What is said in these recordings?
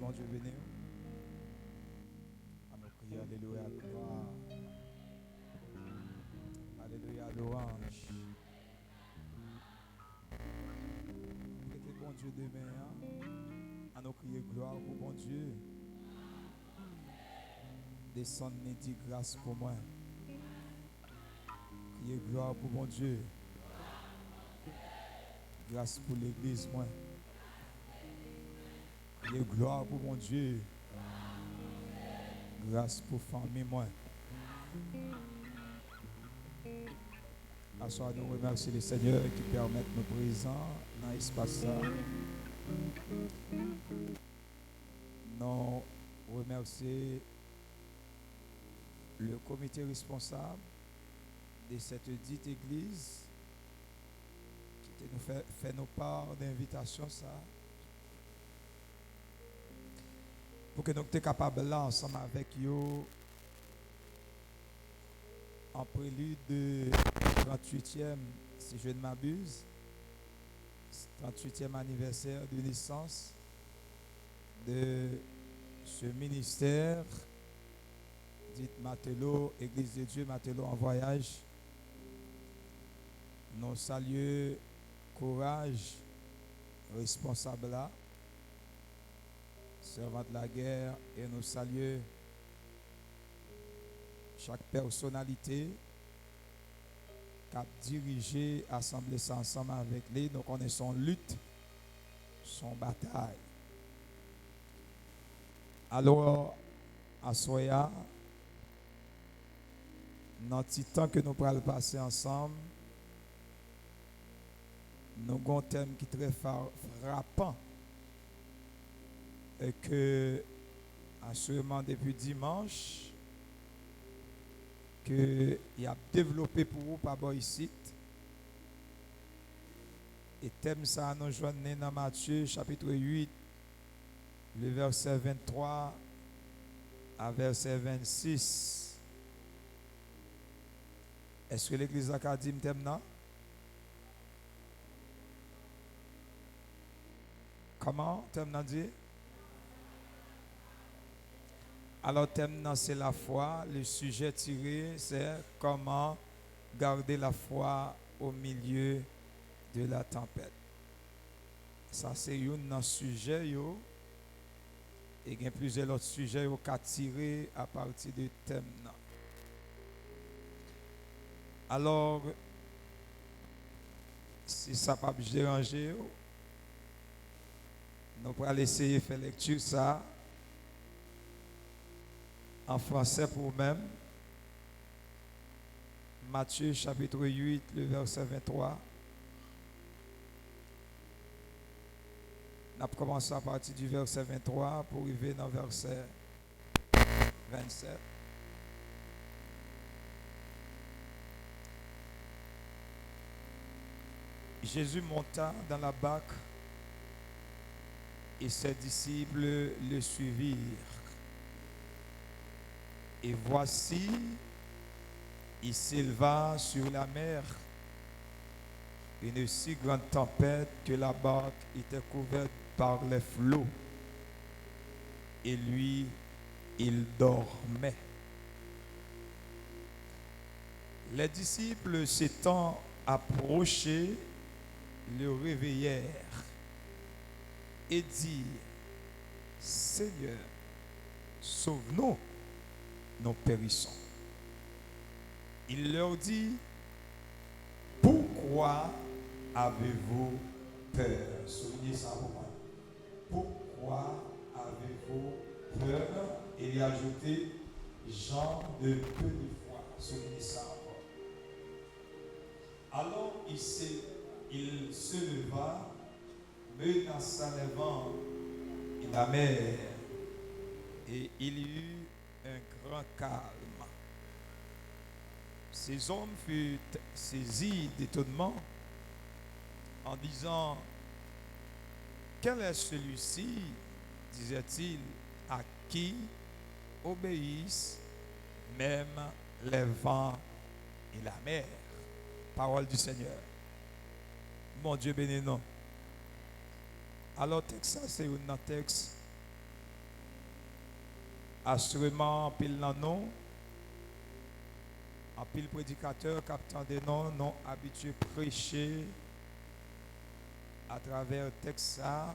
bon Dieu béni. À nous crier Alléluia, gloire. Alléluia, louange. Mettez bon Dieu demain. À nous crier gloire pour bon Dieu. Descendre et dire grâce pour moi. Crier gloire pour bon Dieu. Grâce pour l'église, moi. Crier gloire pour bon Dieu. Grâce pour famille, moi. À soir, nous remercions le Seigneur qui permet de nous présents dans l'espace. Nous remercions le comité responsable de cette dite église qui nous fait nos parts d'invitation ça pour que nous soyons capables là ensemble avec vous en prélude de 38e, si je ne m'abuse, 38e anniversaire de naissance de ce ministère dit Matelot, Église de Dieu, Matelot en voyage. Nous saluons courage, responsable là, servant de la guerre, et nous saluons chaque personnalité qui a dirigé, assemblé ça ensemble avec lui. Nous connaissons lutte, son bataille. Alors, à Soya, dans le petit temps que nous pourrons passer ensemble, nous avons un thème qui est très frappant et que, assurément depuis dimanche, que il a développé pour vous par ici. Et thème ça nous joignons dans Matthieu chapitre 8, le verset 23 à verset 26. Est-ce que l'église a dit le thème là? Comment thème là dit? Alors thème là c'est la foi. Le sujet tiré c'est comment garder la foi au milieu de la tempête. Ça c'est un sujet yo. Et il y a plusieurs autres sujets qui sont tirés à partir du thème là. Alors, si ça ne va pas déranger, nous allons essayer de faire lecture ça en français pour vous-même. Matthieu chapitre 8, le verset 23. Nous allons commencer à partir du verset 23 pour arriver dans le verset 27. Jésus monta dans la barque et ses disciples le suivirent. Et voici, il s'éleva sur la mer une si grande tempête que la barque était couverte par les flots. Et lui, il dormait. Les disciples s'étant approchés, le réveillèrent et dirent: Seigneur, sauve-nous, nous périssons. Il leur dit: Pourquoi avez-vous peur? Soulignez ça pour moi. Pourquoi avez-vous peur? Et il a ajouté: gens de peu de foi. Soulignez ça encore. Alors il se leva, menaça les vents et la mer, et il y eut un grand calme. Ces hommes furent saisis d'étonnement en disant: Quel est celui-ci, disait-il, à qui obéissent même les vents et la mer? Parole du Seigneur. Mon Dieu béni nous. Alors texte ça c'est un texte Assurément, en pile dans nous, en pile prédicateur, captant des noms, non habitués prêcher à travers le texte ça.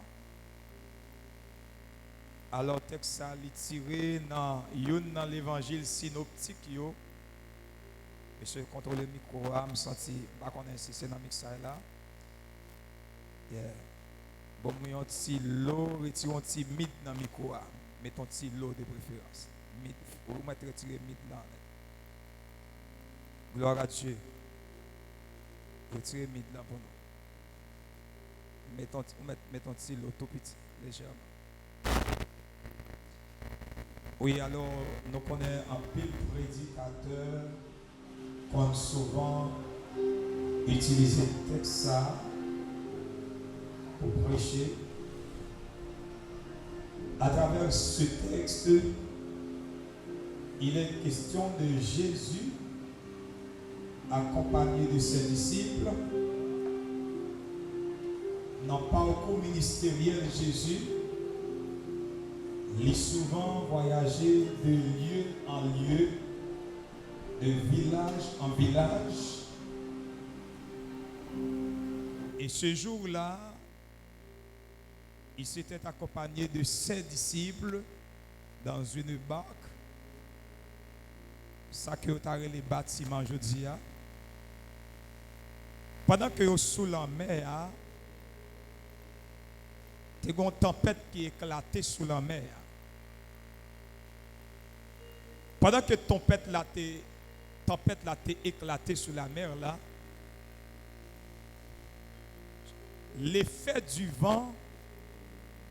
Alors, le texte ça, il tiré dans l'évangile synoptique. Monsieur, contrôle le micro, je me senti, je ne sais pas si c'est dans le mixage là. Yeah. Bon, moi, un petit lot, retirons un petit mythe dans le micro. Mettons un petit lot de préférence. Mythe, vous mettez retirer mythe là. Gloire à Dieu. Retirez mythe là pour nous. Mettons un petit lot tout petit, légèrement. Oui, alors, nous connaissons un pile prédicateur comme souvent utiliser le texte ça pour prêcher. À travers ce texte, il est question de Jésus accompagné de ses disciples. Dans le parcours ministériel Jésus, il a souvent voyagé de lieu en lieu, de village en village. Et ce jour-là, il s'était accompagné de ses disciples dans une barque. Ça que vous avez les bâtiments aujourd'hui. Pendant que vous sous la mer, il y a une tempête qui éclatait sous la mer. Pendant que tempête là éclaté sous la mer là, l'effet du vent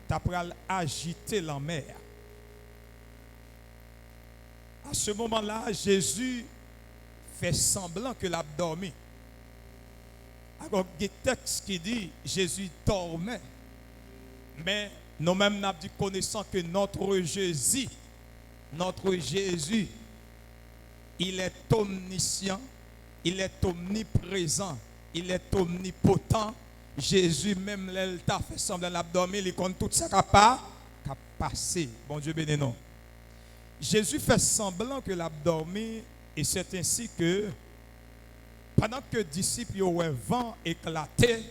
t'a agité la mer. À ce moment-là, Jésus fait semblant que l'a dormi. Alors, il y a un texte qui dit Jésus dormait. Mais nous-mêmes nous avons dit connaissant que notre Jésus, il est omniscient, il est omniprésent, il est omnipotent. Jésus même l'Elta fait semblant l'abdomen, il compte tout ça qui a passé. Bon Dieu béni nous. Jésus fait semblant que l'abdomen et c'est ainsi que pendant que les disciples ont un vent éclaté,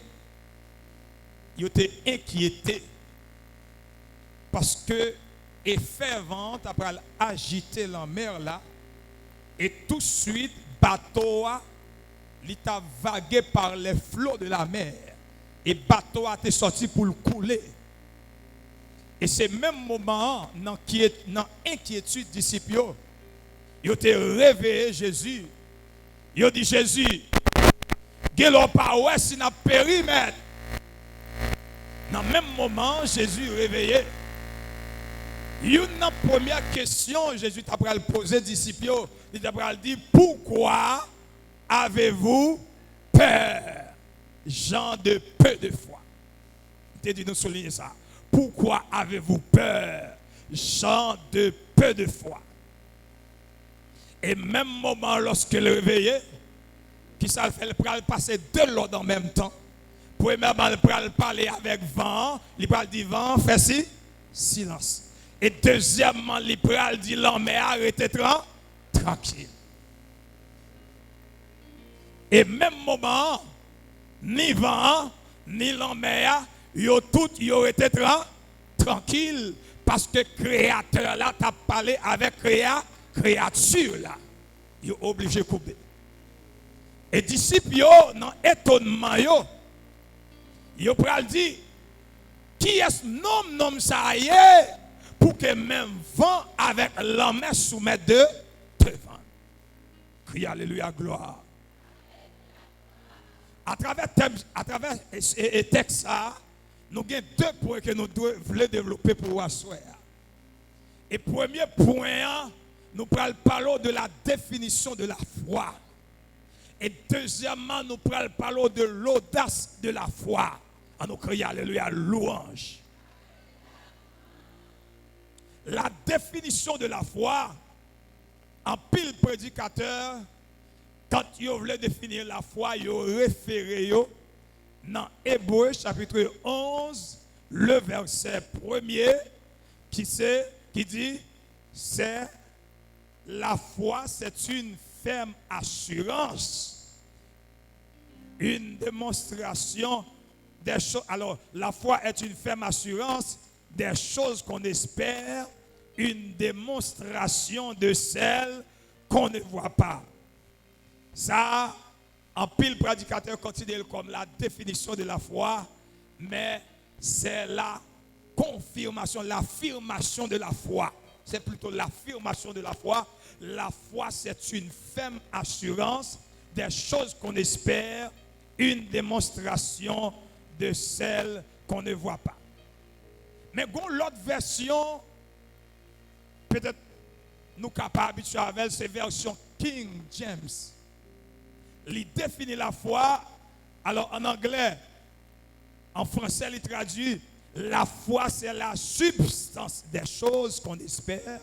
ils étaient inquiétés parce que effet vent après agiter la mer là et tout de suite bateau il a vagué par les flots de la mer et bateau a été sorti pour le couler. Et c'est même moment dans inquiétude disciples ils ont réveillé Jésus. Ils ont dit Jésus, gelo pas ouais si n'a périmètre. Dans le même moment, Jésus réveillé. Une première question, Jésus t'a posé aux disciples, il t'a dit pourquoi avez-vous peur? Gens de peu de foi. Il dit nous souligner ça. Pourquoi avez-vous peur? Gens de peu de foi. Et même moment lorsque le réveillé, qui ça fait le passer de l'eau en même temps. Premièrement, il va parler avec vent, il va dire vent, fais si, silence. Et deuxièmement, il va dire l'homme arrêtez tranquille. Et même moment, ni vent, ni l'homme, ils ont été tranquille parce que le créateur là t'a parlé avec créature là. Ils sont obligés de couper. Et disciples, dans l'étonnement, ils ont dit, qui est-ce nom ça y est pour que même vent avec l'homme soumette devant. Crie alléluia, gloire. À travers le texte, nous avons deux points que nous voulons développer pour vous asseoir. Et premier point, nous parlons de la définition de la foi. Et deuxièmement, nous parlons de l'audace de la foi. On nous crie alléluia, louange. La définition de la foi, en pile prédicateur, quand ils voulaient définir la foi, ils ont référé dans Hébreux chapitre 11, le verset 1er, qui dit c'est la foi, c'est une ferme assurance, une démonstration des choses. Alors, la foi est une ferme assurance des choses qu'on espère, une démonstration de celles qu'on ne voit pas. Ça, en pile prédicateur continue comme la définition de la foi, mais c'est la confirmation, l'affirmation de la foi. C'est plutôt l'affirmation de la foi. La foi, c'est une ferme assurance des choses qu'on espère, une démonstration de celles qu'on ne voit pas. Mais bon, l'autre version, peut-être nous capables habitués avec, c'est version King James. Il définit la foi. Alors en anglais, en français, il traduit la foi, c'est la substance des choses qu'on espère,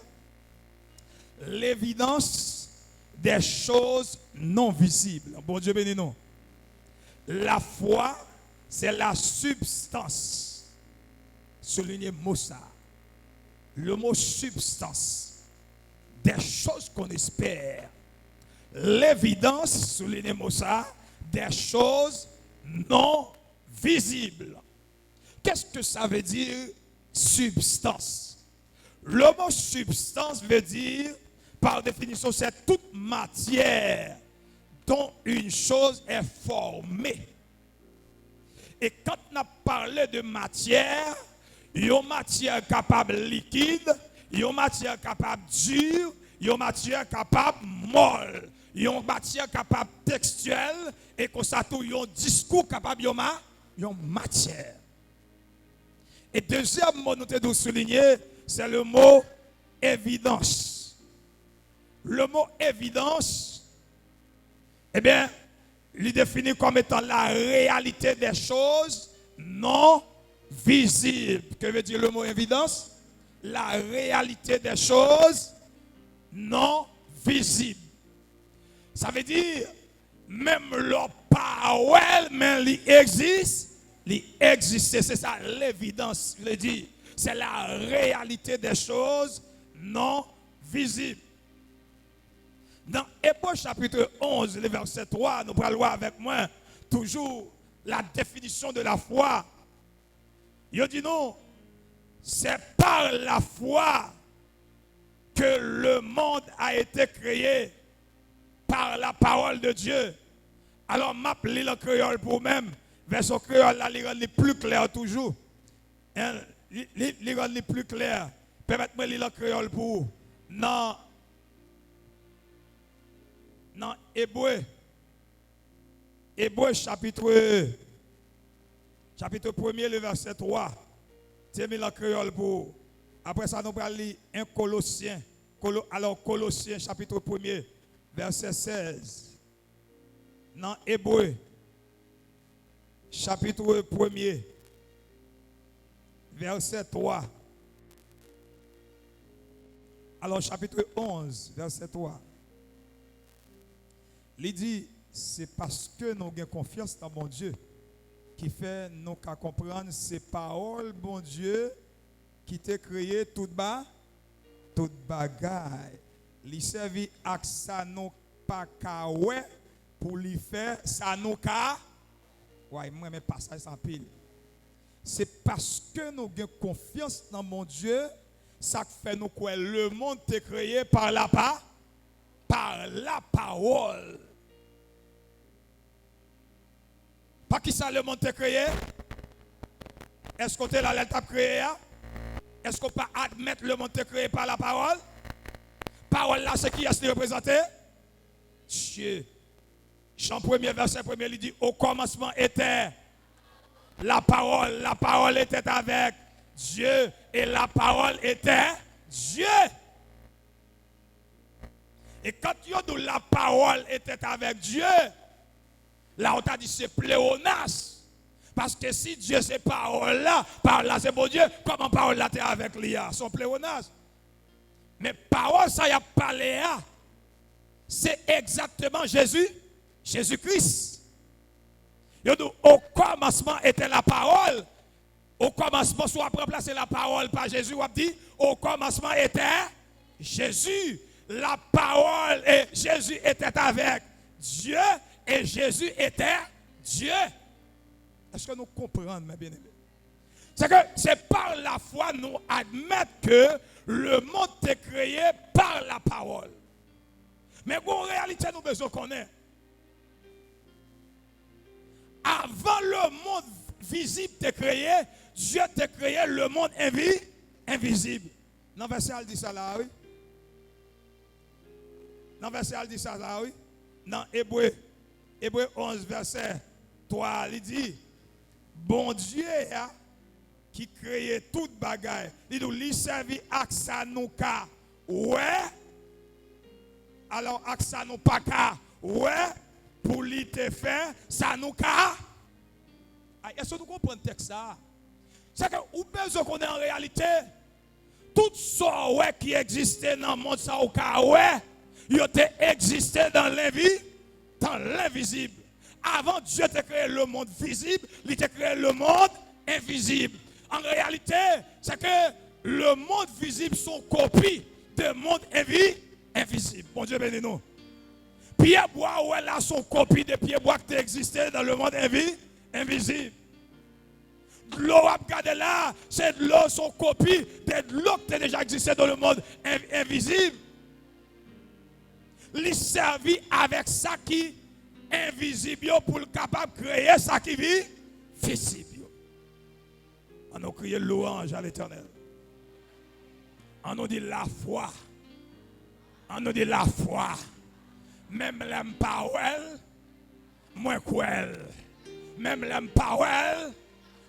l'évidence des choses non visibles. Bon Dieu bénis nous. La foi, c'est la substance. Soulignez mot ça. Le mot substance des choses qu'on espère. L'évidence, soulignez mot ça, des choses non visibles. Qu'est-ce que ça veut dire substance? Le mot substance veut dire, par définition, c'est toute matière dont une chose est formée. Et quand on a parlé de matière, il y a une matière capable liquide, il y a une matière capable dure, il y a une matière capable molle, il y a une matière capable textuelle, et qu'on s'attend, il y a un discours capable de matière. Et deuxième mot, nous devons souligner, c'est le mot évidence. Le mot évidence, eh bien, il est défini comme étant la réalité des choses non visibles. Que veut dire le mot évidence? La réalité des choses non visibles. Ça veut dire, même leur parole, mais il existe. C'est ça l'évidence. Il dit, c'est la réalité des choses non visibles. Dans Hébreux chapitre 11, le verset 3, nous allons voir avec moi toujours la définition de la foi. Il dit non, c'est par la foi que le monde a été créé, par la parole de Dieu. Alors, m'appelle le créole pour même. Version créole, là, il rend plus clair toujours. Il rend plus clair. Permettez-moi de lire le créole pour vous. Non, Hébreu. Hébreu chapitre 1er, le verset 3. Tiens, le créole pour vous. Après ça, nous allons lire un Colossiens. Alors, Colossiens chapitre 1er, verset 16. Dans Hébreu. Chapitre 1er, verset 3. Alors, chapitre 11, verset 3. Il dit, c'est parce que nous avons confiance dans mon Dieu qui fait nous comprendre ces paroles, bon Dieu, qui t'a créé toute bagaille. Il servit à ça nous pas kawé pour lui faire ça nous ka. Ouais, moi mes passages sans pile. C'est parce que nous avons confiance dans mon Dieu, ça fait nous quoi le monde est créé par la parole. Par qui ça le monde est créé? Est-ce qu'on est là l'étape créée? Est-ce qu'on peut admettre le monde est créé par la parole? Parole là, c'est qui est-ce représenté? Dieu. Jean 1er, verset 1er, il dit, au commencement était la parole était avec Dieu, et la parole était Dieu. Et quand la parole était avec Dieu, là on t'a dit c'est pléonas. Parce que si Dieu c'est parole là c'est bon Dieu, comment parole là t'es avec l'IA? Son pléonas. Mais parole ça y a parlé là, c'est exactement Jésus-Christ. Au commencement était la parole. Au commencement, soit remplacer la parole par Jésus, on dit au commencement était Jésus, la parole, et Jésus était avec Dieu et Jésus était Dieu. Est-ce que nous comprenons, mes bien-aimés? C'est que c'est par la foi nous admettons que le monde est créé par la parole. Mais en réalité, nous besoin connaître. Avant le monde visible de créé, Dieu t'a créé le monde invisible. Dans le verset, il dit ça là, oui. Dans le verset, il dit ça là, oui. Dans Hébreu 11, verset 3, il dit, bon Dieu qui crée toute bagaille, il nous lui servi à nous ka, ouais. Alors à nous pas ka, ouais. Pour lui te faire, ça nous ka. Est-ce que nous comprenons le texte ça? C'est que vous besoin qu'on ait en réalité tout ça ouais, qui existait dans le monde, ça ou ka ouais, il existé dans l'invisible. Avant Dieu a créé le monde visible, il a créé le monde invisible. En réalité, c'est que le monde visible sont copie du monde invisible. Bon Dieu bénis nous. Pierre bois ouais là son copie de pierre bois qui existait dans le monde invisible. L'eau à regarder là, c'est de l'eau son copie de l'eau qui déjà existait dans le monde invisible. Il servit avec ça qui est invisible pour le capable de créer ça qui vit visible. On a crié louange à l'Éternel. On nous dit la foi. On nous dit la foi. Même l'aime pas well, moins qu'elle. Même l'aime pas well,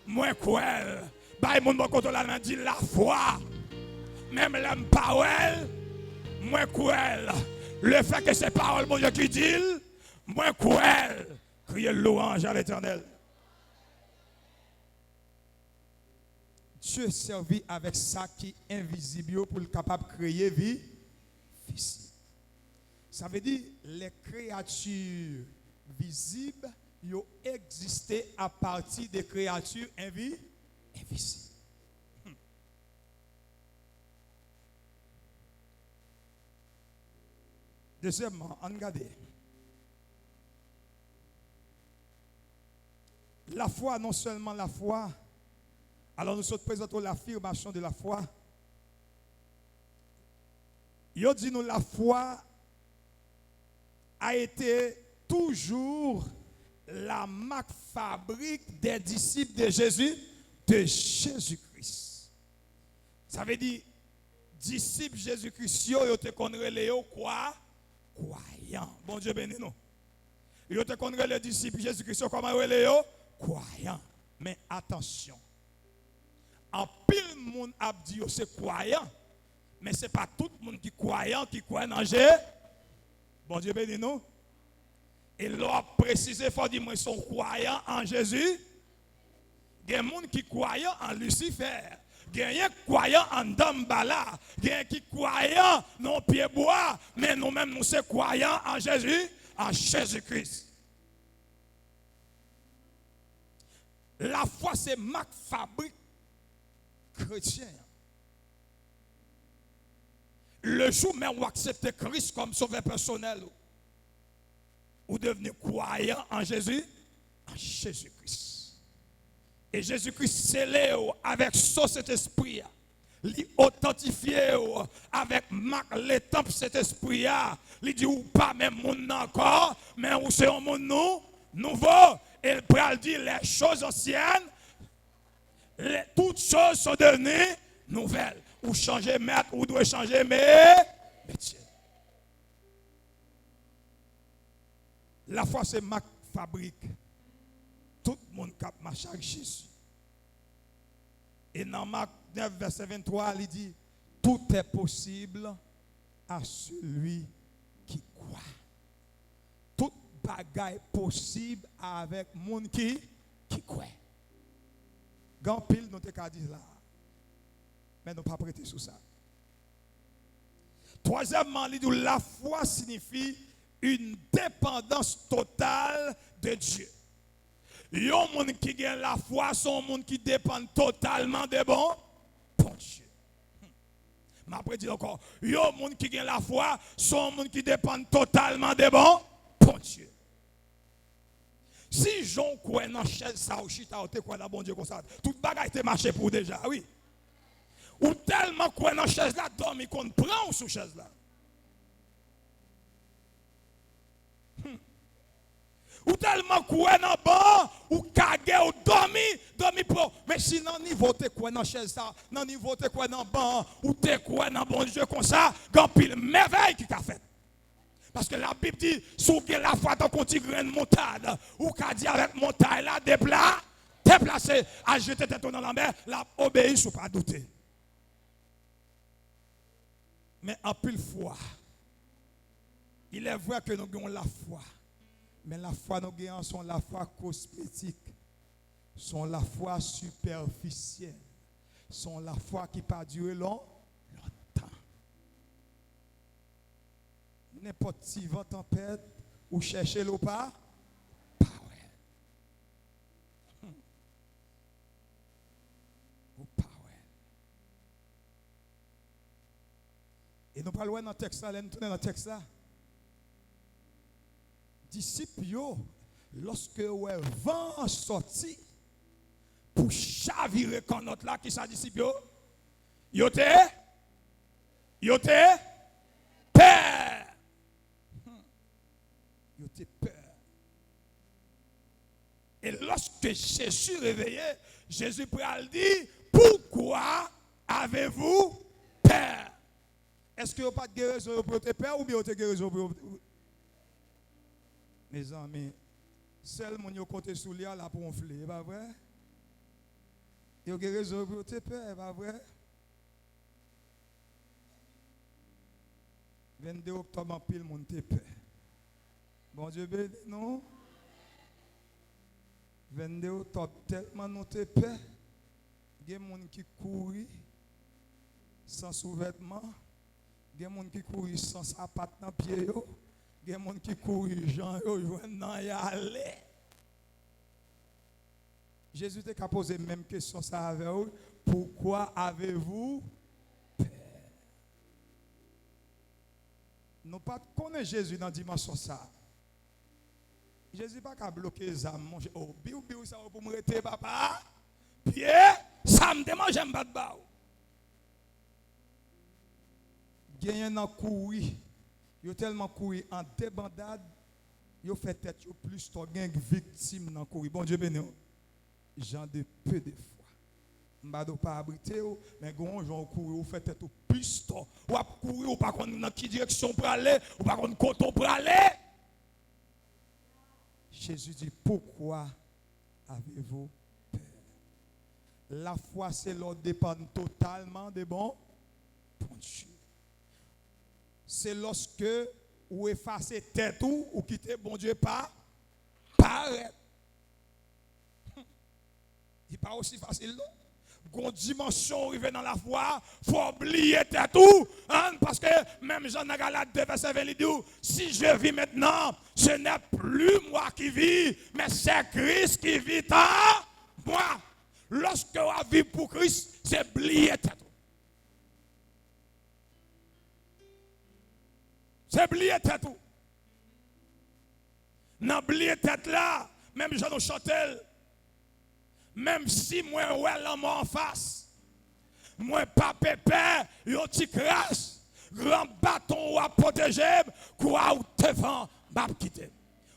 moins qu'elle. Bah, mon bon côté là, dit la foi. Même l'aime pas well, moins qu'elle. Le fait que ces paroles, mon Dieu, qui dit, moins qu'elle. Criez louange à l'Éternel. Dieu servit avec ça qui est invisible pour le capable de créer vie visible. Ça veut dire les créatures visibles ont existé à partir des créatures invisibles. Deuxièmement, on regarde. La foi, non seulement la foi, alors nous présentons l'affirmation de la foi. Il dit nous la foi a été toujours la marque fabrique des disciples de Jésus-Christ. Ça veut dire, disciples Jésus-Christ, ils te connaissent quoi? Croyants. Bon Dieu béni nous. Ils te connaissent les disciples Jésus-Christ, comment ils sont? Croyants. Mais attention, en pile monde a dit c'est croyant, mais ce n'est pas tout le monde qui croyant qui croit en Jésus. Bon Dieu béni nous. Et l'on précisé, il faut dire, moi, ils sont croyants en Jésus. Il y a des gens qui croient en Lucifer. Il y a des gens qui croient en Dambala. Il y a des gens qui croient en Pied-Bois. Mais nous-mêmes, nous sommes croyants en Jésus, en Jésus-Christ. La foi, c'est marque fabrique chrétien. Le jour même où accepter Christ comme sauveur personnel, ou devenir croyant en Jésus, en Jésus-Christ. Et Jésus-Christ scellé avec cet esprit, l'authentifié avec l'étape cet esprit, il dit ou pas même mon encore, mais ou c'est un monde nouveau. Et il peut dire les choses anciennes, toutes choses sont devenues nouvelles. Ou changer maître, ou doit changer métier. La foi, c'est ma fabrique. Tout le monde qui marche avec Jésus. Et dans Marc 9, verset 23, il dit, tout est possible à celui qui croit. Tout bagaille possible avec le monde qui croit. Grand pile, nous te qu'à dire là. Mais nous ne pas prêter sur ça. Troisièmement, il dit, la foi signifie une dépendance totale de Dieu. Les gens qui ont la foi sont les gens qui dépendent totalement de bon Dieu. M'après dit encore, yo monde qui gagne la foi, sont monde qui dépend totalement des bons Dieu. Si j'en crois dans chaise ça ou chita ou te crois dans bon Dieu comme ça, tout bagaille te marché pour déjà, oui. Ou tellement crois dans chaise là, dormi qu'on prend sous chaise là. Ou tellement quoi dans ban ou kage ou dormi pro mais si nan niveau te quoi dans chaise ça nan niveau te quoi dans ban ou te quoi dans bon Dieu comme ça grand pile merveille qui t'a fait parce que la Bible dit sous la foi dans petit grain de montagne ou qu'a dit avec montagne là déplacer à jeter tête dans la mer la obéir sous pas douter mais en pile foi il est vrai que nous avons la foi. Mais la foi nous gagnons sont la foi cosmétique, sont la foi superficielle, sont la foi qui pas durer longtemps. N'importe si vent tempête ou chercher l'eau pas ouais. Ou pas ouais. Et nous pas loin dans le texte là, nous tourner dans le texte là. Disciples, lorsque le vent sorti pour chavirer quand notre là, qui ça disciple, yo te peur. Yo te peur. Et lorsque Jésus réveillé, Jésus pral dit, pourquoi avez-vous peur? Est-ce que vous n'avez pas de raison pour te peur ou bien vous avez raison pour mes amis, seul mon yo côté sous là pour enfler, pas vrai? Yo avez raison pour te peur, pas vrai? 22 octobre en pile mon te peur. Bon Dieu béni non? 22 octobre tellement nous te peur. Il y a des gens qui courent sans sous-vêtements, il y a des gens qui courent sans sapat dans pied yo. Il y a des gens qui courent, Jean, ils aller. Jésus t'a posé la même question ça avec eux. Pourquoi avez-vous peur? Nous ne connaissons pas Jésus dans la dimension ça. Jésus n'a pas qu'à bloquer les âmes. Oh, biou, ça va pour me rester, papa. Pied, ça me demande, j'aime pas de bas. Il y a un courir. Yo tellement couru en débandade, yo fait tête yo plus to gang victime dans courir. Bon Dieu béni. Gens de peu de foi. M'bado pas abrité mais gon gens courir fait tête plus to. Ou a courir ou pas connait dans qui direction pour aller, ou pas connait côté pour aller. Jésus dit pourquoi avez-vous peur? La foi c'est l'ordre dépend totalement de bon Dieu. C'est lorsque vous effacez tête ou quittez bon Dieu pas paraît. Il n'est pas aussi facile. Une dimension arrivée dans la foi, il faut oublier tête hein, parce que même Jean Galate 2 verset 20 dit si je vis maintenant, ce n'est plus moi qui vis, mais c'est Christ qui vit en moi. Lorsque vous vivez pour Christ, c'est oublier tête. C'est oublier tête. Dans oublier tête là, même Jean nous chantel. Même si moi ouais l'homme en face, moi pas pépé, yo ti crasse, grand bâton ou à protéger, quoi ou devant m'a quitter.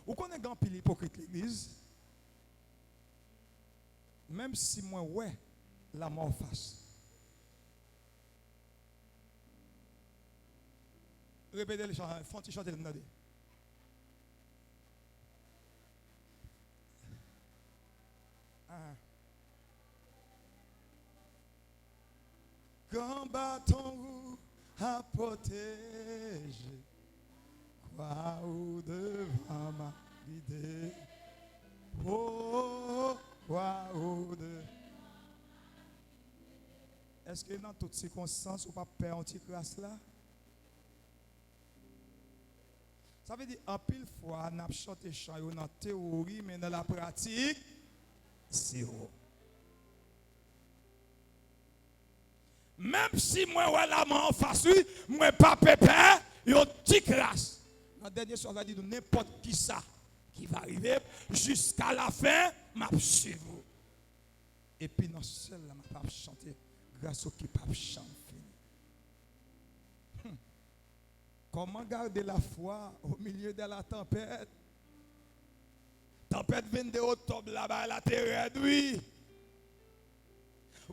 Vous connaissez grand pile hypocrite l'église? Même si moi ouais l'homme en face. Répétez le chant, font-ils chanter le nom. Grand bâton à protéger, quoi ou devant ma guider, oh, quoi ou de. Est-ce que dans toutes circonstances, ou pas peur anti-classe là? Ça veut dire, en pile fois, on a chanté chant dans la théorie, mais dans la pratique, c'est haut. Même si moi, ouais, la main en face, moi, pas pépère, yo petit crasse. Dans le dernier soir, on va dire n'importe qui ça qui va arriver jusqu'à la fin, m'a suivre. Et puis, dans seul, là, m'a pas chanter grâce au qui pas chanter. Comment garder la foi au milieu de la tempête? Tempête 22 octobre là-bas, la terre oui.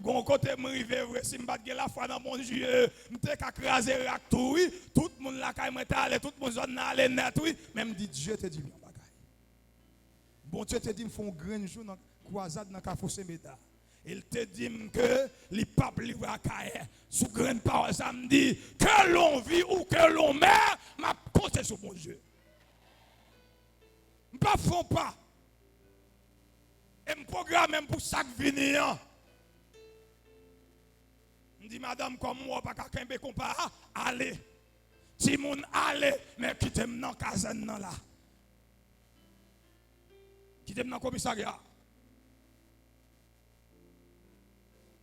Gon côté m'rivé vrai si m'pas la foi dans mon Dieu, m'te ka craser rak tout oui, tout le monde la kay m'te aller, tout le monde zone aller net oui, même dit Dieu te dit bien bagay. Bon Dieu te dit me font grand jour dans croisade dans Kafossé Méda. Il te dit que les papes livrent à Kaye. Sous grande parole, ça me dit que l'on vit ou que l'on meurt, m'a compté sur mon Dieu. Je ne font pas. Et je programme même pour ça que venir. Je dis, madame, comme moi, pas qu'à kembe compas, allez. Si moun allez, mais quittez-moi dans la caserne là. Quittez-moi dans le commissariat.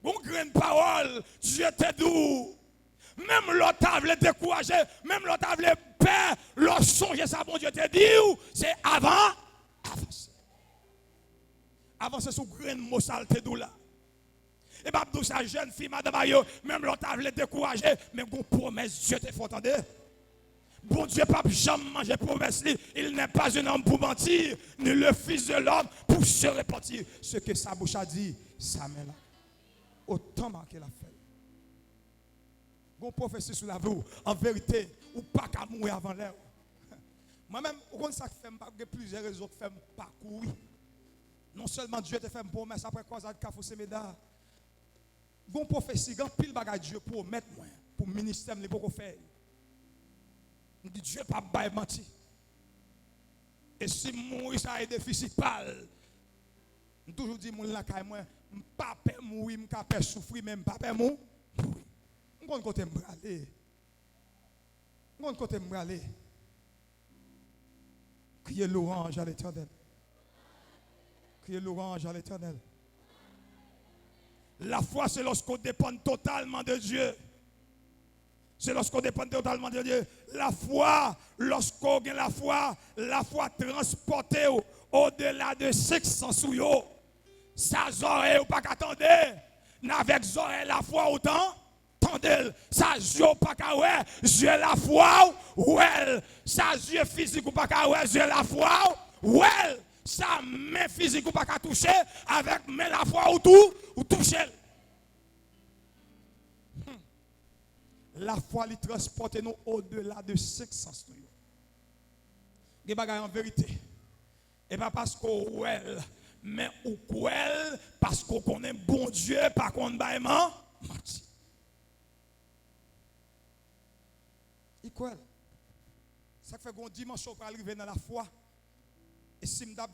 Bon grande parole, Dieu te doux. Même l'autre table découragé, même l'autre table peur, l'autre songe ça, bon Dieu te dit, c'est avant, avancer. Avancer sous grande mot saleté doux là. Et bien, pour sa jeune fille, madame Ayo, même l'autre table découragé, même qu'on promesse, Dieu te fait entendre. Bon Dieu, pas jamais manger promesse, il n'est pas un homme pour mentir, ni le fils de l'homme pour se repentir. Ce que sa bouche a dit, ça met là. Autant marqué la fait. Bon prophétie sur la vie, en vérité, ou pas qu'à mourir avant l'heure. Moi-même, on ça fait pas plusieurs raisons qui fait parcourir. Non seulement Dieu te fait une promesse après croisade Kafossé Méda. Bon prophétie, quand pile bagage Dieu promet moi pour ministère les pour faire. On dit Dieu pas bail menti. Et si mourir ça est difficile, on toujours dit mon la caille moi pas peur mourir, pas peur souffrir même pas peur mourir. On côté me braler. On côté me braler. Criez l'orange à l'Éternel. Criez l'orange à l'Éternel. La foi c'est lorsqu'on dépend totalement de Dieu. C'est lorsqu'on dépend totalement de Dieu. La foi, lorsqu'on a la foi transportée au-delà de 600 souillons. Ça oreille ou pas qu'attendre. Avec oreille la foi autant. Tendez. Ça yeux pas qu'à ouais. J'ai la foi. Ouais. Ça yeux physique ou pas qu'à ouais. J'ai la foi. Ouais. Ça main physique ou pas qu'à toucher. Avec main la foi ou tout. Ou toucher. La foi lui transporte nous au-delà de 500 souillons. Des bagages en vérité. Et pas parce qu'on ouais. Mais ou quoi parce qu'on connaît bon Dieu par contre baillement menti. Et quoi ça fait qu'on dimension pour arriver dans la foi. Et si m'tap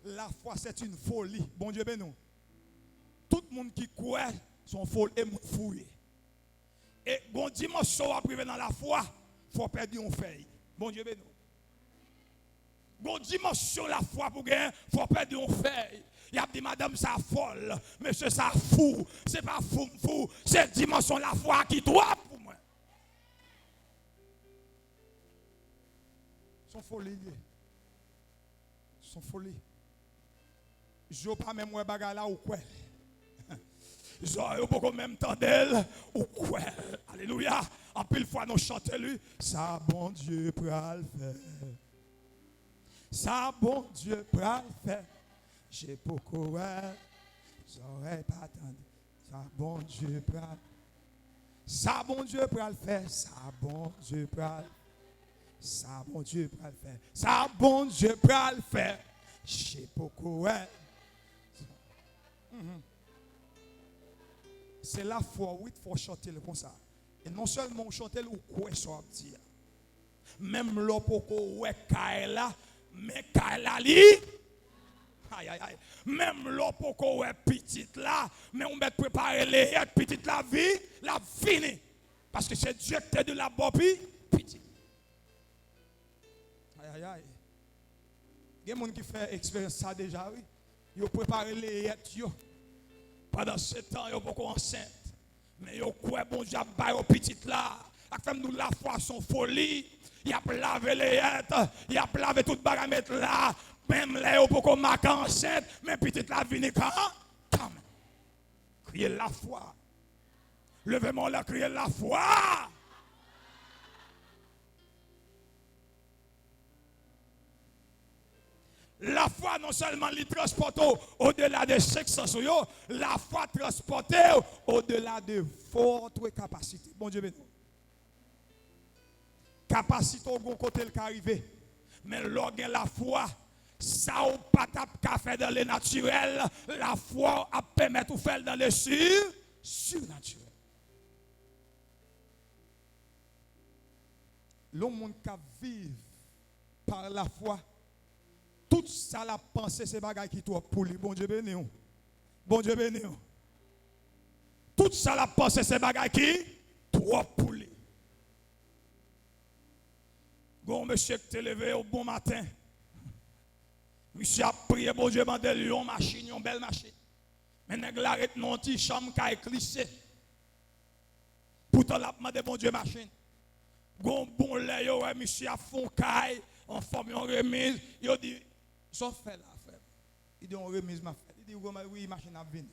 la foi c'est une folie. Bon Dieu ben nous. Tout le monde qui croit sont folle et fouillé. Et bon dimension pour arriver dans la foi, faut perdre un fait. Bon Dieu ben nous. Bon dimension la foi pour gagner, il faut perdre une feuille. Il a dit madame ça folle, monsieur ça fou, c'est pas fou, c'est dimension la foi qui doit pour moi. Son folie. Son folie. Je pas même moi bagarre là ou quoi. Je pas même tendel ou quoi. Alléluia. En pile fois nous chantons lui, ça bon Dieu pour le faire. Ça, bon Dieu, pour le faire. J'ai beaucoup, j'aurais pas attendu. Ça, bon Dieu, pour le faire. Ça, bon Dieu, pour le faire. Ça, bon Dieu, pour le faire. Ça, bon Dieu, pour le faire. Ça, bon Dieu, pour le faire. J'ai beaucoup, C'est la foi, oui, il faut chanter comme ça. Et non seulement chanter ou quoi ça dire. Même l'opoko, ouais, Kaela. Mais Kaela li, aïe aïe aïe, même l'opoko est petite là, mais on met préparer les petite la vie, la fini. Parce que c'est Dieu qui de la bobi, petite. Aïe aïe aïe. Il y a des gens qui font expérience ça déjà, oui. Ils préparent les yo. Pendant ce temps, ils sont beaucoup enceintes. Mais yo quoi bon Dieu ba yo petite là. Ak femme nous la foi son folie. Il a lavé les yètres, il a lavé tout bagamètre là. Même là yo pour qu'on marque enceinte, mais petite la vini quand même. Criez la foi. Levez-moi là, criez la foi. La foi non seulement les transporte au-delà des sexes, la foi transporte au-delà de votre capacité. Bon Dieu béni. Capacité au bon côté le arrivé. Mais lorsque la foi, ça ou pas qu'à faire dans le naturel, la foi a permettre de faire dans le surnaturel. L'homme qui vit par la foi, tout ça la pensée c'est bagaille qui toi pour lui. Bon Dieu béni. Bon Dieu béni. Tout ça la pensée c'est bagaille qui toi pour lui. Bon monsieur qui t'est levé au bon matin. Monsieur a prié bon Dieu mandé lui une machine, une belle machine. Mais nèg l'arrête non petit chambre qui est glissé. Pourtant la demandé bon Dieu machine. Gon bon lait yo monsieur a fond caille en forme en remise, il dit ça fait là frère. Il dit on remise ma frère. Il dit oui machine a venir.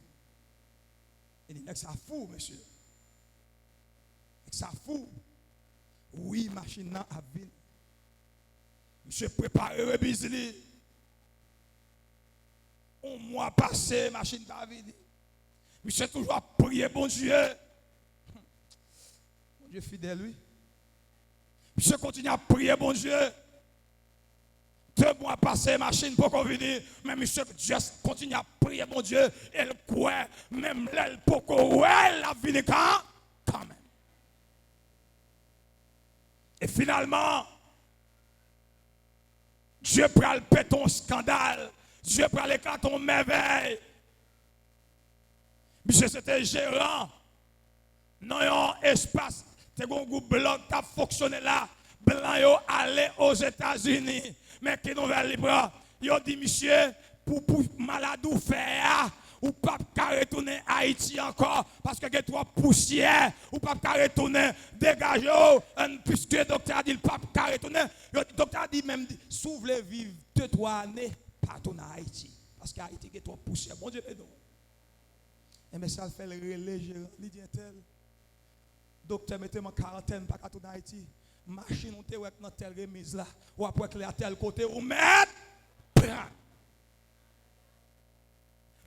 Il dit ça fou monsieur. Ça fou. Oui machine a venir. Monsieur préparé remise li. Un mois passé machine pas venir. Monsieur toujours prier bon Dieu. Bon Dieu fidèle lui. Monsieur continue à prier, bon Dieu. 2 mois passés, machine pour qu'on vienne. Mais monsieur juste continue à prier, bon Dieu. Et le quoi, même l'aile pour qu'on la vie quand même. Et finalement, Dieu prend le péton scandale. Dieu prend le carton merveille. Monsieur c'était gérant. Dans un espace. C'est un groupe blanc qui a fonctionné là. Blanc yo allé aux États-Unis. Mais qui nouvelle libre? Yo dit monsieur, pour malade ou faire, ou pas retourner à Haïti encore, parce que y a trop poussière, ou pas retourner, dégagez, puisque le docteur a dit le pas retourner. Le docteur a dit même, si vous voulez vivre 2-3 années, pas retourner à Haïti. Parce qu'Haïti y a trop poussière. Bon Dieu, et mais ça fait le relais, il dit tel. Docteur, mettez-moi quarantaine, pas qu'à tout en Haïti. Machine, on te dans telle remise là. Ou après que à tel côté, ou mettre.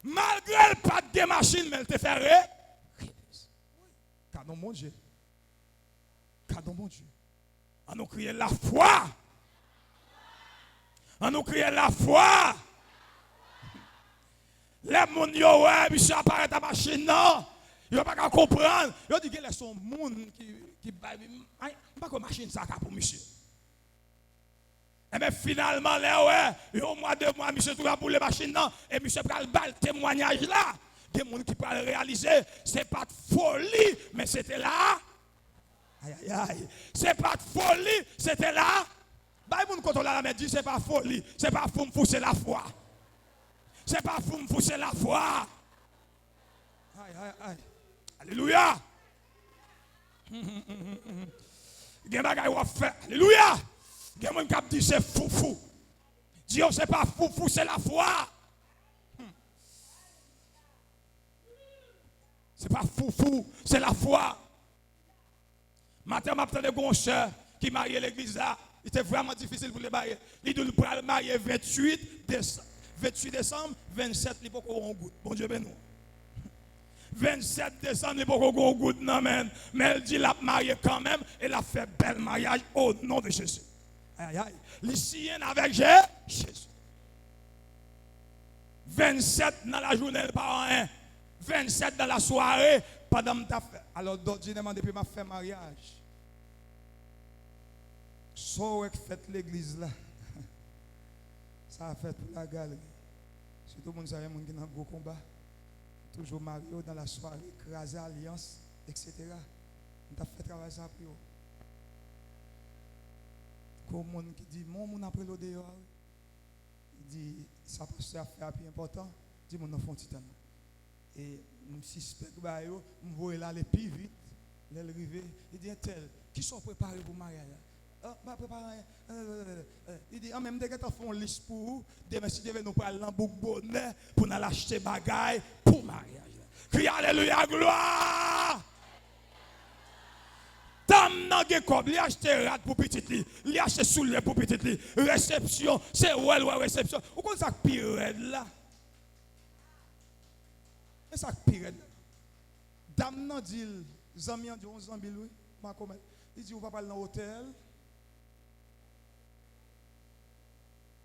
Malgré le pas de machine, mais elle te fait remise. Cadeau mon Dieu. Cadeau mon Dieu. On nous crie la foi. On nous crie la foi. Les gens, ouais, monsieur apparaît ta machine, non. Ils ne peuvent pas comprendre. Ils disent que sont gens qui pas que machine ça pour monsieur. Et bien finalement, là, ouais, au mois de mois, monsieur tout pour les machines, non. Et monsieur prend le témoignage là. Des gens qui peuvent réaliser, ce n'est pas de folie, mais c'était là. Aïe, aïe, aïe. Ce n'est pas de folie, c'était là. Bah, les gens qui ont la dit, ce n'est pas folie, ce n'est pas fou, c'est la foi. Ce n'est pas fou, c'est la foi. Aïe, aïe, aïe. Alléluia. Il y a des gens qui ont fait. Alléluia. Il y a des gens qui disent c'est fou. Dieu, c'est pas fou, c'est la foi. C'est pas fou, c'est la foi. Matin, je m'attendais à un cher qui mariait l'église là. Il était vraiment difficile pour les marier. Il doit le marier 28 décembre, 27, il faut qu'on goûte. Bon Dieu, ben nous. 27 décembre, il faut qu'on goûte, non, mais elle dit la mariée quand même, et elle a fait bel mariage au nom de Jésus. Aïe, aïe. Les siens avec Jésus. 27 dans la journée, par an, 27 dans la soirée, pendant que tu as fait. Alors, d'autres, je demande depuis ma fait mariage. So, fait l'église là. Ça a fait pour la galerie. Si tout le monde sait qu'il y a un gros combat. Toujours marié dans la soirée, écraser alliance, etc. On a fait travail ça pour eux. Comme mon qui dit, mon après le dehors, il dit, ça passe à faire plus important, dit mon enfant titan. Et je suspecte que je vois là les plus vite. L'arrivée, il dit tel, qui sont préparés pour le mariage? Pas préparé. Il dit, en même temps, quand on fait une liste pour vous, demain, si nous parlons dans beaucoup bonheur pour nous acheter des bagailles pour le mariage. Crie alléluia, gloire! Dame nan gen kob, li achete rat pour petit li, li achete soulier pour petit li, réception, c'est ouais réception. Ou kon ça pire là? Mais ça pire. Dame nan dit, zami an dit 11 ans oui, ma comment. Il dit ou pas parler dans l'hôtel.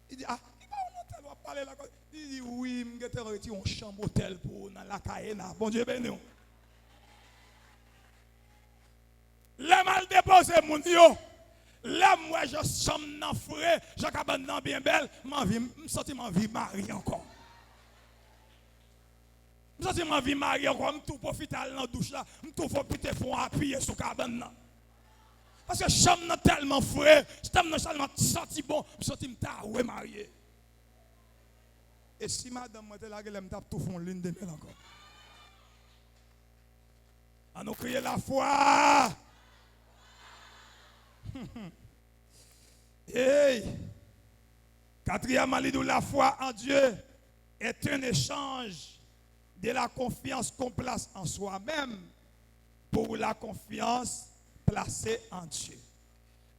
Il dit ah, il va au hôtel, on va parler là. Il dit oui, m'gete reti une chambre hôtel pour dans la Kaena. Bon Dieu béni. Les mal déposé mon yo. Là moi je chambre nan frais, je cabane nan bien belle, m'envie me senti m'envie marier encore. Je senti m'envie marier encore, me tout profiter dans la douche là, me tout profiter pour appuyer sur cabane nan. Parce que chambre nan tellement frais, chambre tellement senti bon, me senti m'ta ouais marier. Et si madame moi là elle me tape tout fond lune de miel encore. À nous crier la foi. Hey! Quatrièmement, la foi en Dieu est un échange de la confiance qu'on place en soi-même pour la confiance placée en Dieu.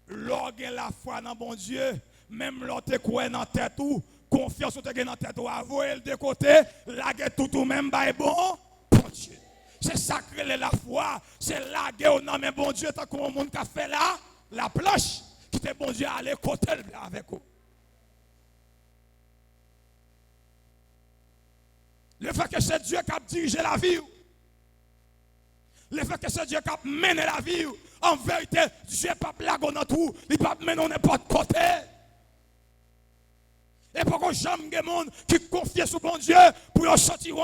Lorsque la foi dans bon Dieu, même l'autre croit dans tête ou confiance dans tête ou avouer de côté, la tout ou même est bon pour Dieu. C'est sacré la foi, c'est la guerre au nom de bon Dieu tant qu'on monde qui a fait là. La planche qui était bon Dieu à aller côté avec vous. Le fait que c'est Dieu qui a dirigé la vie. Le fait que c'est Dieu qui a mené la vie. En vérité, Dieu n'est pas blague dans tout. Il n'est pas mené n'importe côté. Et pourquoi j'aime des gens qui confient sur bon Dieu pour leur sortir.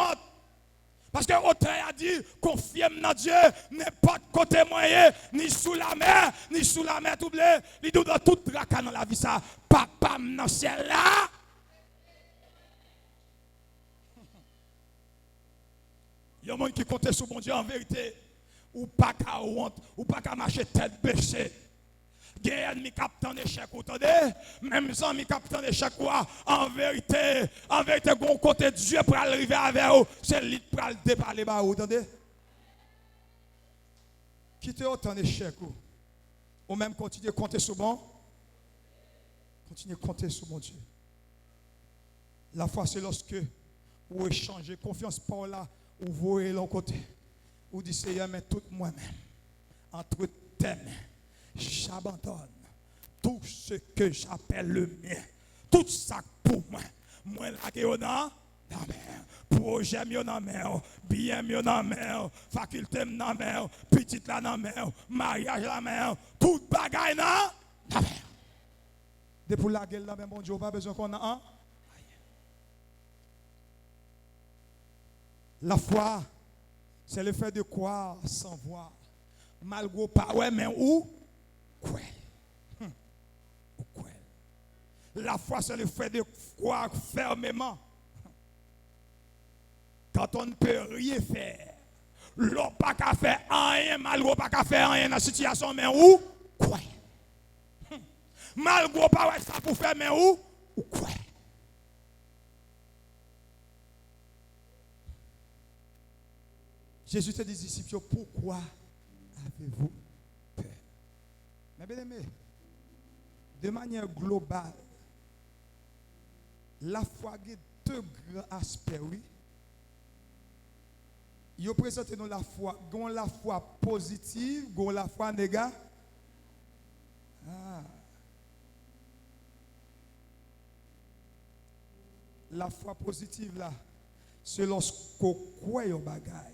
Parce que l'auteur a dit, confiez dans Dieu, n'importe côté moyen, ni sous la mer doublée, il dit dans tout draka dans la vie ça, papa dans ciel là. Il y a des gens qui comptent sur bon Dieu en vérité, ou pas qu'à honte, ou pas qu'à marcher tête baissée. Il y a des capitaines d'échec, vous entendez? Même si mes capitaines d'échec, en vérité, bon côté Dieu pour arriver avec vous, c'est lui pour aller déparler, vous entendez? Quittez autant d'échec, ou même continuez à compter sur bon. Continuez à compter sur mon Dieu. La foi, c'est lorsque vous échangez confiance par là, vous voyez l'autre côté. Vous dites, Seigneur, mais tout moi-même, entre tes mains. J'abandonne tout ce que j'appelle le mien, tout ça pour moi. Moi, là, je suis dans la mer, projet dans la mer, bien dans la mer, faculté dans la mer, petite là dans la mer, mariage dans la mer, tout bagaille dans la mer. Depuis la gueule, là, bon Dieu, pas besoin qu'on a un. La foi, c'est le fait de croire sans voir. Malgré pas, ouais, mais où? Quoi? La foi, c'est le fait de croire fermement. Quand on ne peut rien faire, l'on pas qu'à faire rien, malgré pas qu'à faire rien dans la situation, mais où? Quoi? Malgré pas ouais, ça pour faire, mais où? Quoi? Jésus te dit, disciples, pourquoi avez-vous peur? Mais bien aimé, de manière globale, la foi a deux grands aspects, oui. Il présente nous la foi positive, la foi négative. La foi positive là, c'est lorsqu'on croit au bagaille.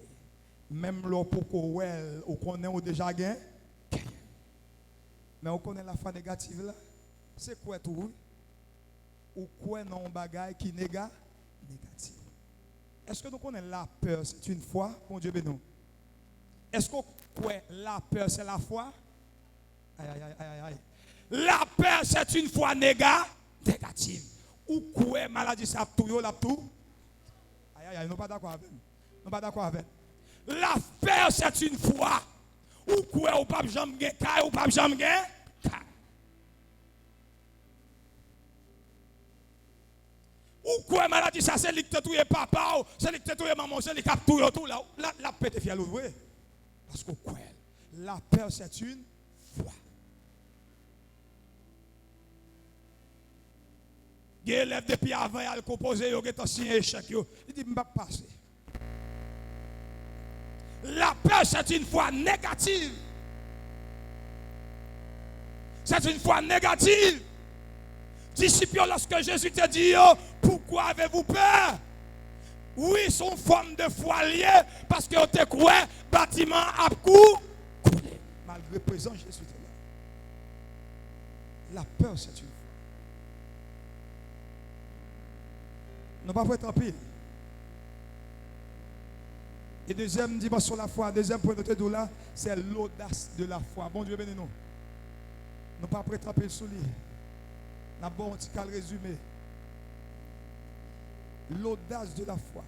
Même lorsqu'on connaît déjà gagné. Mais on connaît la foi négative là. C'est quoi tout? Ou quoi non bagaille qui négatif? Est-ce que nous connaissons la peur, c'est une foi? Mon Dieu béni. Est-ce que la peur, c'est la foi? Aïe. La peur, c'est une foi négative. Ou quoi maladie, ça tout, la tout? Aïe, nous pas d'accord avec nous. Nous pas d'accord avec. L'affaire, c'est une foi. Ou quoi, ou pas jamais gagner, ou pas jamais gagner. Ou quoi, maladie, ça c'est lui qui te touye papa, c'est lui qui te touye maman, c'est lui qui te touye tout là. La paix est fière l'ouvrir. Parce que quoi? La paix, c'est une foi. Il élève depuis avant, il a composé, il a signé échec. Il dit, je ne vais pas passer. La peur, c'est une foi négative. C'est une foi négative. Disciples, lorsque Jésus te dit, pourquoi avez-vous peur? Oui, son forme de foi liée, parce que te croit, bâtiment à coulé. Malgré présent, Jésus était là. La peur, c'est une foi. Nous ne pouvons pas être en pile. Et deuxième dimension de la foi, deuxième point de notre là, c'est l'audace de la foi. Bon Dieu bénis nous. Nous ne pouvons pas être en pile sous lui. Nous avons un petit résumé. L'audace de la foi.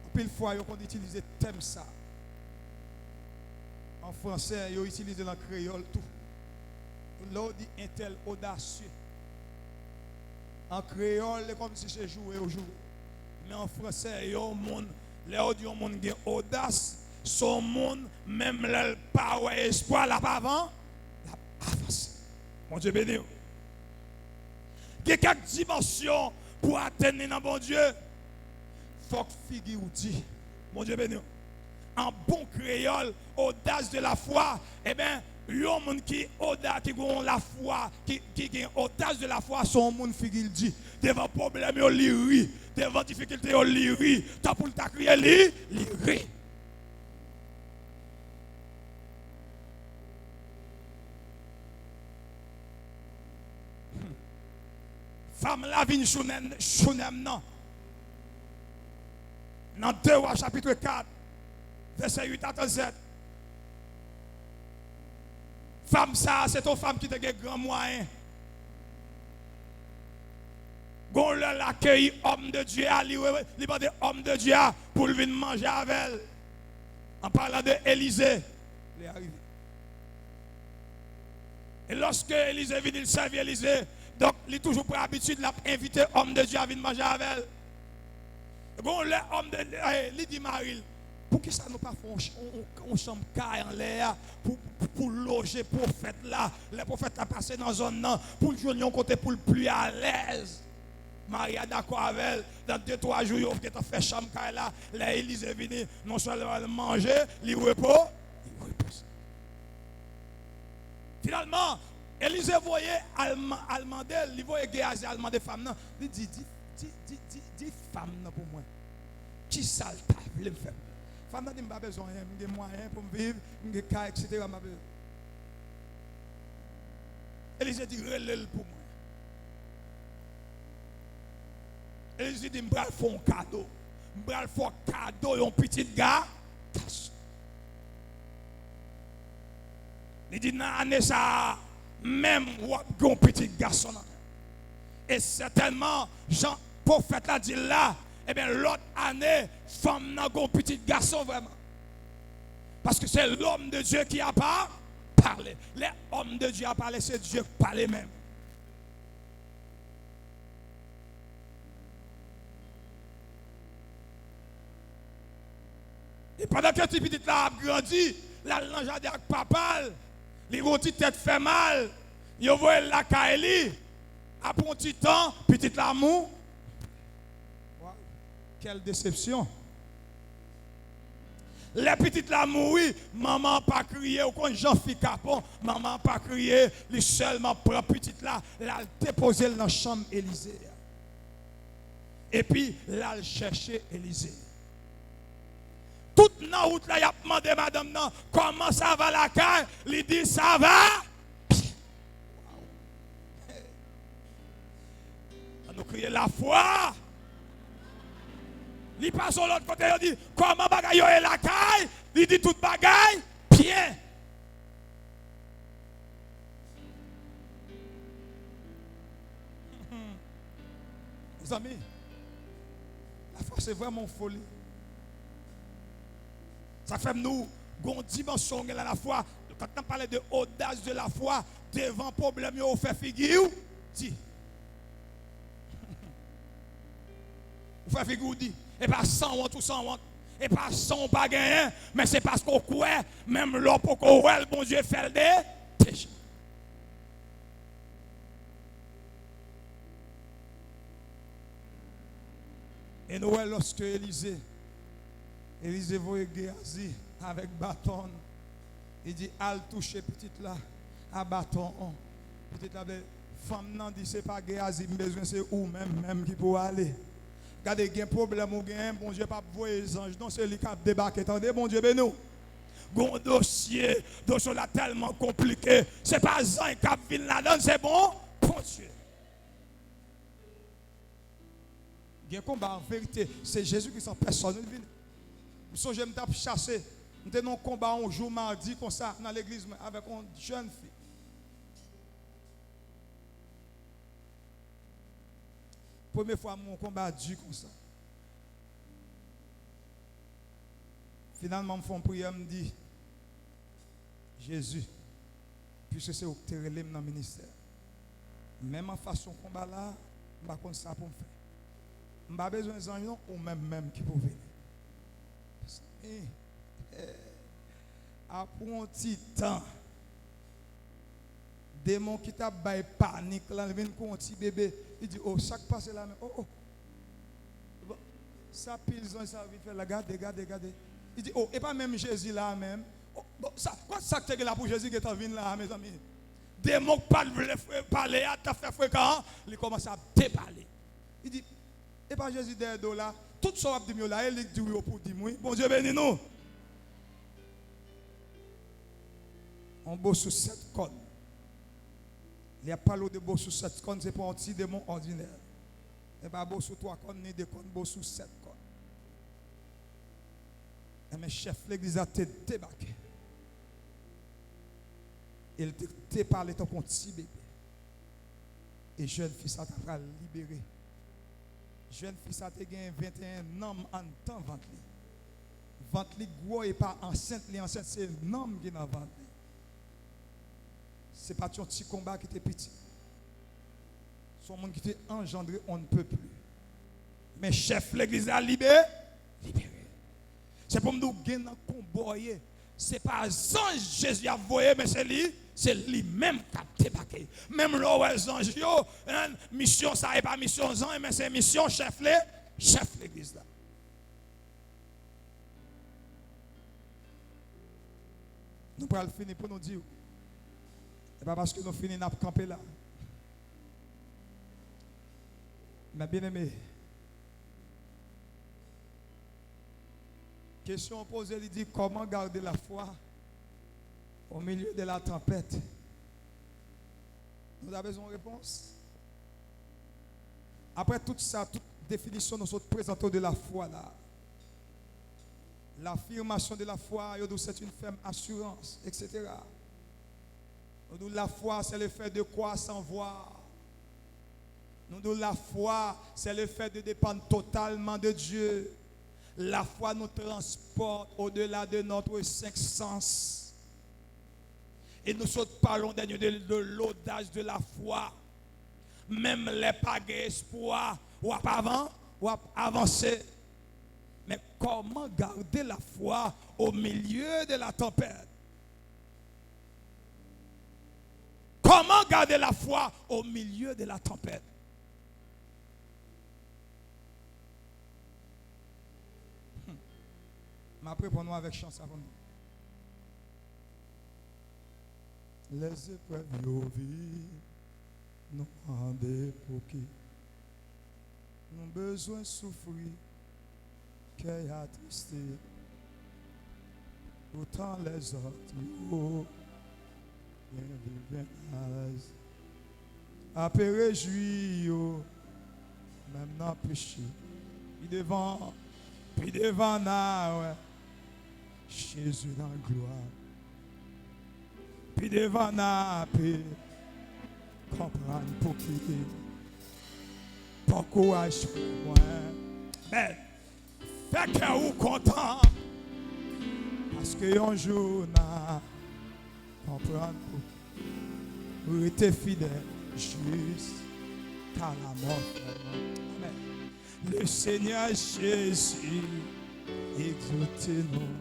En pile fois, on utilise le thème ça. En français, on utilise dans le créole tout. L'on dit un tel audacieux. En créole, c'est comme si c'est joué au jour. Mais en français, il y a un monde, les monde qui ont audace, son monde, même le pas espoir, là pas avant, la avance. Mon Dieu béni. Il y a quelques dimensions pour atteindre dans bon Dieu. Faut que figure dit. Mon Dieu béni. En bon créole, audace de la foi, eh bien, il y a un monde qui audace, qui a la foi, qui a audace de la foi, son monde figure dit. Devant problème, il lit. Devant difficulté, il lit. Tant pour ta crier, lit. Femme la vine chounem non. Dans 2 Rois chapitre 4, verset 8 à 7. Femme ça, c'est une femme qui a des grands moyens. Gon l'accueil homme de Dieu, il va des homme de Dieu pour venir manger avec elle. En parlant de Élisée. Il est arrivé. Et lorsque Élisée vient, il servait Élisée. Donc, il est toujours pour habitude d'inviter l'homme de Dieu à venir manger avec elle. Bon, l'homme de Dieu, il dit Marie, pour qui ça nous pas fait on chambre caille en l'air pour loger le prophète là. Le prophète a passé dans une zone pour le journée côté pour le plus à l'aise. Marie est d'accord avec elle. Dans 2-3 jours, il a fait chambre caille là. Là, Élisée est venu non seulement manger, il repose. Finalement, Élisée voyait Allemandé, il voyait Géasi Allemandé femme. Il dit femme pour moi. Qui ça le me faire? Femme n'a pas besoin de moyens pour me vivre, de cas, etc. Élisée dit relève pour moi. Élisée dit, je vais faire un cadeau. Je vais faire un cadeau à un petit gars. Il dit, dans l'année ça, même un petit garçon. Et certainement, Jean, prophète l'a dit là, eh bien l'autre année, femme n'a pas un petit garçon vraiment. Parce que c'est l'homme de Dieu qui a parlé. L'homme de Dieu a parlé, c'est Dieu qui parle même. Et pendant que ce petit là a grandi, la langue avec papa, les rôtis tête fait mal, il voit la Kaeli, après un petit temps, petit l'amour. Wow. Quelle déception. Les petites l'amour, oui, maman pas crié, ou quand Jean-Philippe Capon, maman pas crié, lui seulement prend petite là, l'a déposé dans la chambre Élysée. Et puis, là, chercher Élysée. Toute la route là, il a demandé madame non, comment ça va la caille? Il dit ça va. On nous crier la foi. Il passe sur l'autre côté, il dit comment bagaille est la caille? Il dit toute bagaille bien. Les amis, la foi c'est vraiment folie. Ça fait nous, une dimension de la foi. Quand on parle de audace de la foi, devant problème, on fait figure, dit. Vous faites figure, dit. Et pas sans honte ou sans honte. Et pas sans pas gagner. Mais c'est parce qu'on croit, même l'homme pour qu'on voit le bon Dieu fait le péché. Et nous, lorsque Élisée voit Géasi avec bâton, il dit, al toucher petite là, à bâton. Petite là, femme nan dit, c'est pas Géasi, besoin c'est ou même qui peut aller. Regardez, il y a un problème ou un bon Dieu pas voir les anges, non, c'est lui qui a débarqué. Attendez, bon Dieu, ben nous. Gon dossier là tellement compliqué, c'est pas un cap vin là-dedans, c'est bon, bon Dieu. Il y a un combat en vérité, c'est Jésus qui s'en personne. Je me tape chasser. Nous avons un combat un jour mardi comme ça dans l'église avec une jeune fille. Première fois mon combat dur comme ça. Finalement, je fais une prière, je me dis, Jésus, puisque c'est au terrain dans le ministère, même en façon de combat là, je ne sais pas ça pour me faire. Je n'ai pas besoin d'anges ou même qui peuvent venir. Après un petit temps, démon qui t'a baillé panique, là, il vient avec un petit bébé, il dit, oh, ça qui passe là, oh. Ça pile, ça vient faire la garde. Il dit, oh, et pas même Jésus là même. Oh, bon, quoi ça que tu là pour Jésus qui est venu là, mes amis? Démon qui parler à ta fait fréquent, il commence à déparler. Il dit, et pas Jésus derrière là, tout ça va dire là, il dit oui pour dire oui. Bon Dieu bénis nous. On bosse sur 7 cordes. Il n'y a pas l'eau de bosse sur 7 cordes, c'est pas un petit démon ordinaire. Il n'y a pas bosse sur 3 cordes, ni 2 cordes, bosse sur 7 cordes. Et mes chefs, l'église a été débarqué. Il t'a parlé ton petit bébé. Et jeune fille, ça t'a libéré. Jeune fille, ça t'a gagné 21 ans en temps ventre. Ventre gros et pas enceinte, c'est un homme qui est dans le ventre. Ce n'est pas ton petit combat qui était petit. C'est un monde qui t'est engendré, on ne peut plus. Mais chef, l'église a libéré. C'est pour nous gagner un combat. Ce n'est pas ange Jésus a voyé, mais c'est lui-même qui a débarqué. Même là, les anges, mission, ça n'est pas mission ange, mais c'est mission chef l'église là. Nous pourrons finir pour nous dire. Ce n'est pas parce que nous finissons à camper là. Mais bien aimé, question posée, il dit comment garder la foi au milieu de la tempête. Nous avons besoin de réponse. Après tout ça, toute définition nous autres présentons de la foi là. L'affirmation de la foi, c'est une ferme assurance, etc. Nous, la foi, c'est le fait de croire sans voir. Nous, la foi, c'est le fait de dépendre totalement de Dieu. La foi nous transporte au-delà de notre cinq sens. Et nous parlons de l'audace de la foi. Même les pas d'espoir, ou avant, ou avancer. Mais comment garder la foi au milieu de la tempête? Comment garder la foi au milieu de la tempête? Après, pour nous avec chance avant nous. Les épreuves de vie nous rendent pour qui nous avons besoin de souffrir, qu'il y a attristé. Pourtant les autres, bien après réjouir, même dans le péché. Puis devant nous, Jésus dans la gloire. Puis devant nous, comprendre pour qui. Pas courage pour moi. Mais Fait que vous content. Parce que un jour, n'a comprendre vous êtes fidèle jusqu'à la mort. Amen. Le Seigneur Jésus, exaucez-nous.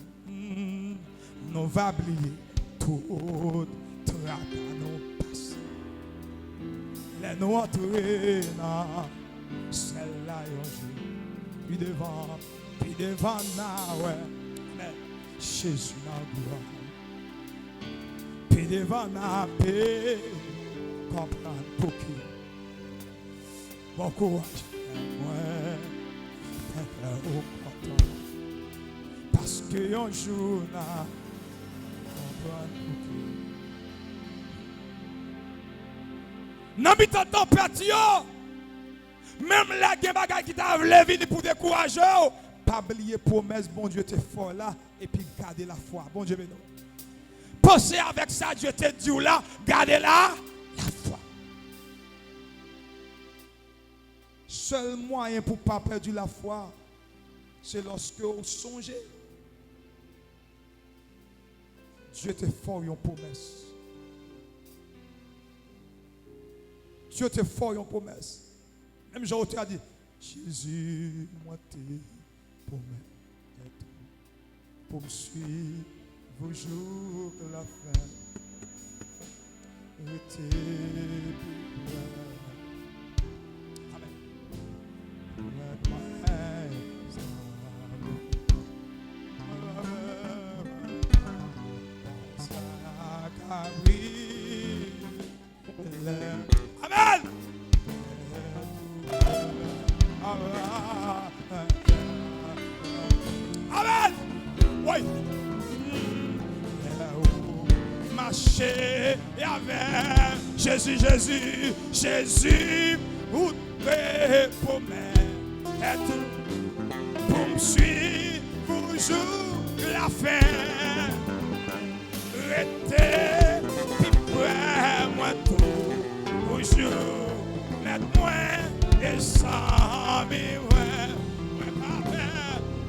Nous va oublier tout travail nous passé. Les nous entrer dans celle-là un jour. Puis devant nous, ouais. Amen. Jésus n'a gloire. Puis devant la paix, comprendre pour qui. Bon courage, moi, au content. Parce que un jour, n'a comprendre pour qui. Dans le temps tempête, même la guerre qui t'a levé pour décourager. Pas oublier promesse, bon Dieu t'es fort là, et puis garder la foi. Bon Dieu, béni. Pensez avec ça, Dieu te dit là, gardez la foi. Seul moyen pour ne pas perdre la foi, c'est lorsque vous songez. Dieu te fort une promesse. Dieu te fort une promesse. Même Jean a dit, Jésus, moi t'es promesse pour me suivre vos jours de la fin. Amen. Amen. Oui. Marcher avec Jésus, Jésus, Jésus, où t'es pour me suivre toujours la fin. Restez près moi tout, toujours, mettre-moi et sans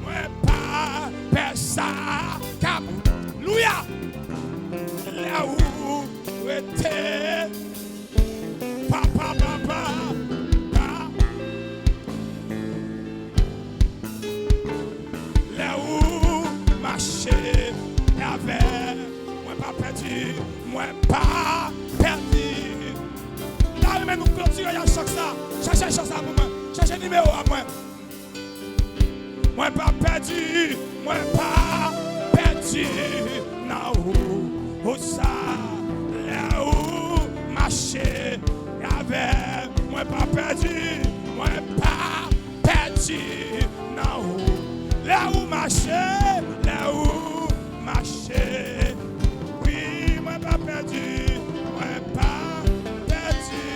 moi pas faire ça, cap, louia. Là où était papa, là où marcher avec moi pas perdu, moi pas perdu. Là même nous continuons à chercher ça, cherchez ça pour moi, cherchez numéro à moi. Moi pas perdu, moi pas perdu. Là où ça, là où marcher avec moi pas perdu, moi pas perdu. Là où marcher, là où marcher. Oui, moi pas perdu, moi pas perdu.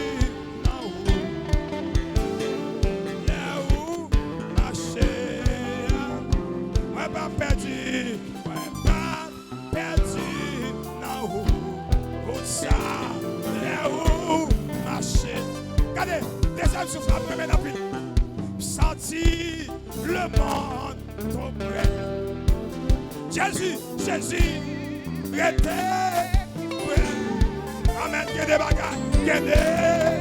Là où marcher, moi pas perdu, moi pas perdu. Où ça, là où marcher. Regardez, deuxième souffle, après l'appui. Sentir le monde trop près. Jésus, Jésus, restez près. Amen, qu'il y ait des bagages, qu'il y ait des